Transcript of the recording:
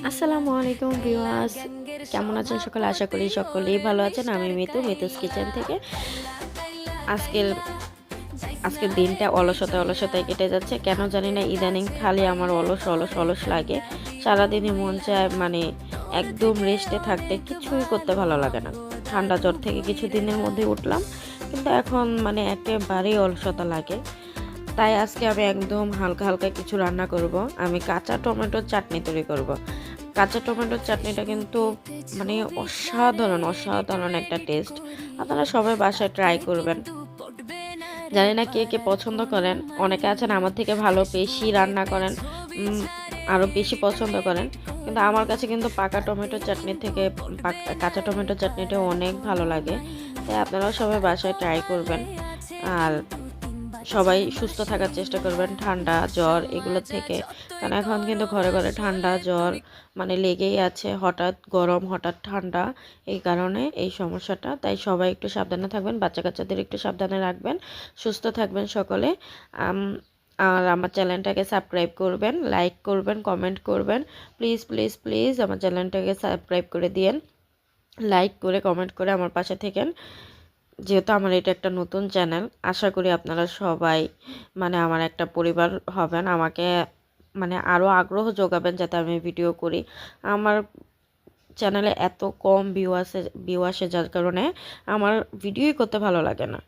আসসালামু আলাইকুম ভিউয়ার্স, কেমন আছেন সকলে? আশা করি সকলেই ভালো আছেন। আমি মিতুস কিচেন থেকে। আজকের আজকের দিনটা অলসতায় কেটে যাচ্ছে। কেন জানি না, ইদানিং খালি আমার অলস লাগে। সারাদিনই মন চায় মানে একদম রেস্টে থাকতে, কিছুই করতে ভালো লাগে না। ঠান্ডা জ্বর থেকে কিছুদিনের মধ্যে উঠলাম, কিন্তু এখন মানে একেবারেই অলসতা লাগে। তাই আজকে আমি একদম হালকা হালকা কিছু রান্না করব। আমি কাঁচা টমেটোর চাটনি তৈরি করব। কাঁচা টমেটোর চাটনিটা কিন্তু মানে অসাধারণ একটা টেস্ট। আপনারা সবাই বাসায় ট্রাই করবেন। জানি না কে কে পছন্দ করেন, অনেকে আছেন আমার থেকে ভালো বেশি রান্না করেন, আরও বেশি পছন্দ করেন। কিন্তু আমার কাছে কিন্তু পাকা টমেটোর চাটনি থেকে কাঁচা টমেটোর চাটনিটা অনেক ভালো লাগে। তাই আপনারাও সবাই বাসায় ট্রাই করবেন। আর সবাই সুস্থ থাকার চেষ্টা করবেন ঠান্ডা জ্বর এগুলো থেকে, কারণ এখন কিন্তু ঘরে ঘরে ঠান্ডা জ্বর মানে লেগেই আছে। হঠাৎ গরম হঠাৎ ঠান্ডা, এই কারণে এই সমস্যাটা। তাই সবাই একটু সাবধানে থাকবেন, বাচ্চা কাচ্চাদের একটু সাবধানে রাখবেন, সুস্থ থাকবেন সকলে। আর আমার চ্যানেলটাকে সাবস্ক্রাইব করবেন, লাইক করবেন, কমেন্ট করবেন। প্লিজ প্লিজ প্লিজ আমার চ্যানেলটাকে সাবস্ক্রাইব করে দিয়েন, লাইক করে কমেন্ট করে আমার পাশে থেকেন। যেহেতু আমার এটা একটা নতুন চ্যানেল, আশা করি আপনারা সবাই মানে আমার একটা পরিবার হবেন, আমাকে মানে আরও আগ্রহ যোগাবেন যাতে আমি ভিডিও করি। আমার চ্যানেলে এত কম ভিউ আসে যার কারণে আমার ভিডিওই করতে ভালো লাগে না।